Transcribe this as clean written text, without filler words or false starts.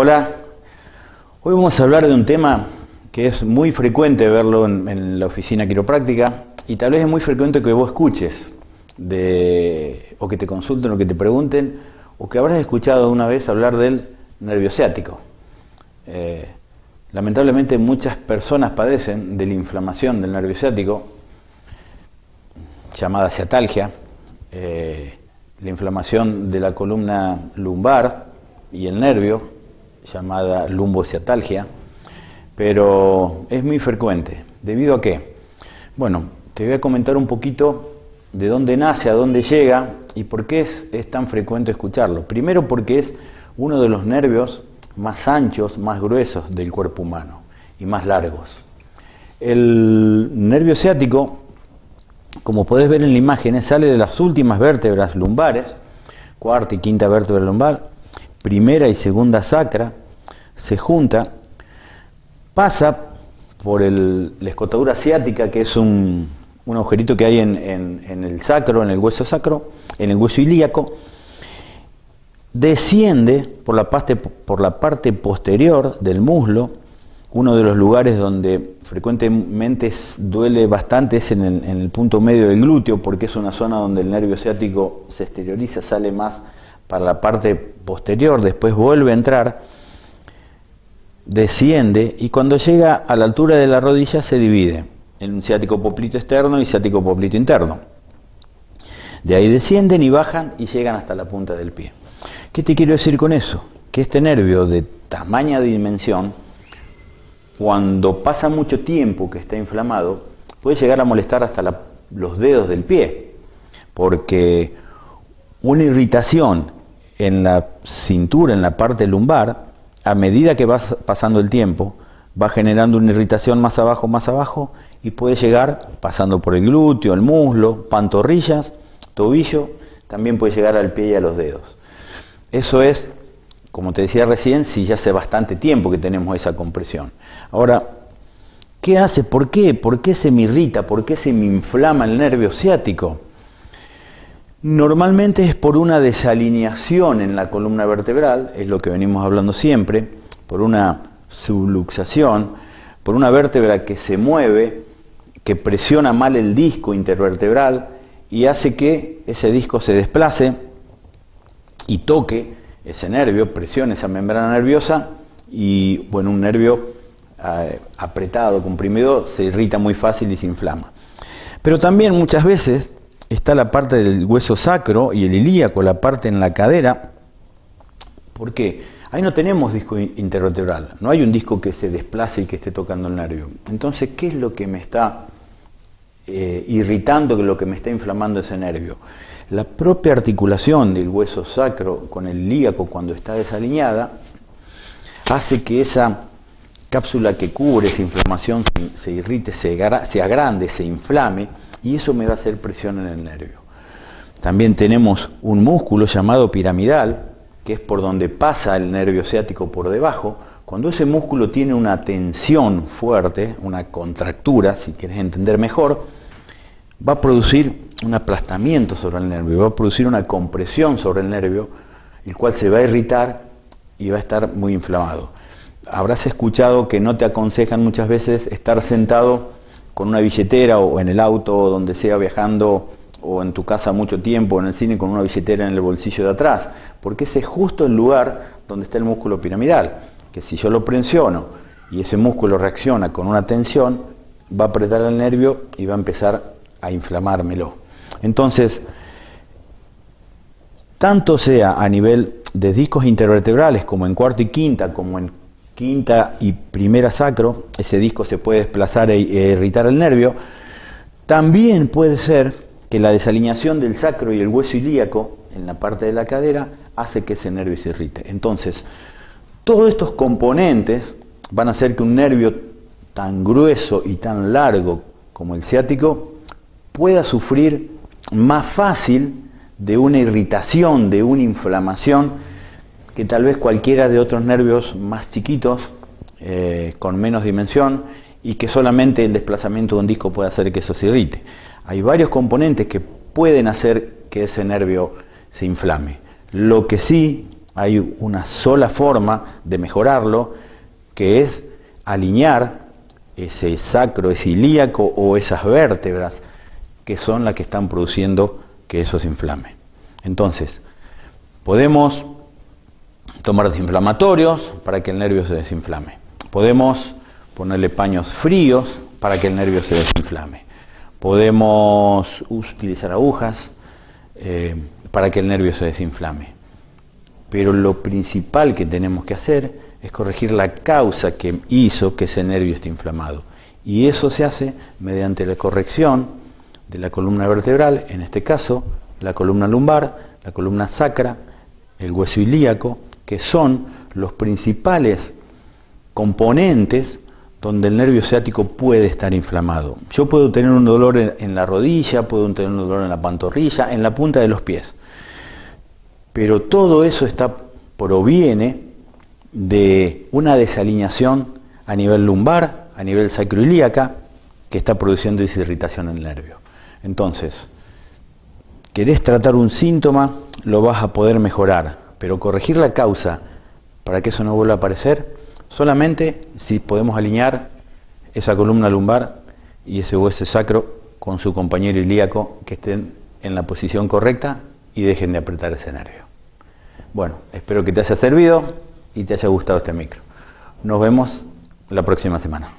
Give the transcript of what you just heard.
Hola, hoy vamos a hablar de un tema que es muy frecuente verlo en la oficina quiropráctica y tal vez es muy frecuente que vos escuches o que te consulten o que te pregunten o que habrás escuchado una vez hablar del nervio ciático. Lamentablemente muchas personas padecen de la inflamación del nervio ciático, llamada ciatalgia, la inflamación de la columna lumbar y el nervio, llamada lumbociatalgia, pero es muy frecuente. ¿Debido a qué? Bueno, te voy a comentar un poquito de dónde nace, a dónde llega y por qué es tan frecuente escucharlo. Primero porque es uno de los nervios más anchos, más gruesos del cuerpo humano y más largos. El nervio ciático, como podés ver en la imagen, sale de las últimas vértebras lumbares, cuarta y quinta vértebra lumbar, primera y segunda sacra, se junta, pasa por la escotadura ciática, que es un agujerito que hay en el sacro, en el hueso sacro, en el hueso ilíaco, desciende por la parte posterior del muslo. Uno de los lugares donde frecuentemente duele bastante es en el punto medio del glúteo, porque es una zona donde el nervio ciático se exterioriza, sale más para la parte posterior, después vuelve a entrar, desciende y cuando llega a la altura de la rodilla se divide en un ciático poplito externo y ciático poplito interno. De ahí descienden y bajan y llegan hasta la punta del pie. ¿Qué te quiero decir con eso? Que este nervio de tamaña dimensión, cuando pasa mucho tiempo que está inflamado, puede llegar a molestar hasta los dedos del pie, porque una irritación en la cintura, en la parte lumbar, a medida que va pasando el tiempo, va generando una irritación más abajo, y puede llegar pasando por el glúteo, el muslo, pantorrillas, tobillo, también puede llegar al pie y a los dedos. Eso es, como te decía recién, si ya hace bastante tiempo que tenemos esa compresión. Ahora, ¿qué hace? ¿Por qué? ¿Por qué se me irrita? ¿Por qué se me inflama el nervio ciático? Normalmente es por una desalineación en la columna vertebral, es lo que venimos hablando siempre, por una subluxación, por una vértebra que se mueve, que presiona mal el disco intervertebral y hace que ese disco se desplace y toque ese nervio, presione esa membrana nerviosa y, bueno, un nervio apretado, comprimido, se irrita muy fácil y se inflama. Pero también muchas veces está la parte del hueso sacro y el ilíaco, la parte en la cadera. ¿Por qué? Ahí no tenemos disco intervertebral, no hay un disco que se desplace y que esté tocando el nervio. Entonces, ¿qué es lo que me está irritando, que es lo que me está inflamando ese nervio? La propia articulación del hueso sacro con el ilíaco, cuando está desalineada, hace que esa cápsula que cubre esa inflamación se irrite, se agrande, se inflame, y eso me va a hacer presión en el nervio. También tenemos un músculo llamado piramidal, que es por donde pasa el nervio ciático por debajo. Cuando ese músculo tiene una tensión fuerte, una contractura, si quieres entender mejor, va a producir un aplastamiento sobre el nervio, va a producir una compresión sobre el nervio, el cual se va a irritar y va a estar muy inflamado. Habrás escuchado que no te aconsejan muchas veces estar sentado con una billetera o en el auto o donde sea viajando o en tu casa mucho tiempo, o en el cine con una billetera en el bolsillo de atrás, porque ese es justo el lugar donde está el músculo piramidal, que si yo lo presiono y ese músculo reacciona con una tensión, va a apretar el nervio y va a empezar a inflamármelo. Entonces, tanto sea a nivel de discos intervertebrales como en cuarta y quinta, como en quinta y primera sacro, ese disco se puede desplazar e irritar el nervio. También puede ser que la desalineación del sacro y el hueso ilíaco en la parte de la cadera hace que ese nervio se irrite. Entonces, todos estos componentes van a hacer que un nervio tan grueso y tan largo como el ciático pueda sufrir más fácil de una irritación, de una inflamación, que tal vez cualquiera de otros nervios más chiquitos, con menos dimensión, y que solamente el desplazamiento de un disco puede hacer que eso se irrite. Hay varios componentes que pueden hacer que ese nervio se inflame. Lo que sí Hay una sola forma de mejorarlo, que es alinear ese sacro, ese ilíaco o esas vértebras que son las que están produciendo que eso se inflame. Entonces, podemos tomar desinflamatorios para que el nervio se desinflame. Podemos ponerle paños fríos para que el nervio se desinflame. Podemos utilizar agujas para que el nervio se desinflame. Pero lo principal que tenemos que hacer es corregir la causa que hizo que ese nervio esté inflamado. Y eso se hace mediante la corrección de la columna vertebral, en este caso, la columna lumbar, la columna sacra, el hueso ilíaco, que son los principales componentes donde el nervio ciático puede estar inflamado. Yo puedo tener un dolor en la rodilla, puedo tener un dolor en la pantorrilla, en la punta de los pies. Pero todo eso proviene de una desalineación a nivel lumbar, a nivel sacroilíaca, que está produciendo esa irritación en el nervio. Entonces, querés tratar un síntoma, lo vas a poder mejorar, pero corregir la causa para que eso no vuelva a aparecer, solamente si podemos alinear esa columna lumbar y ese hueso sacro con su compañero ilíaco, que estén en la posición correcta y dejen de apretar ese nervio. Bueno, espero que te haya servido y te haya gustado este micro. Nos vemos la próxima semana.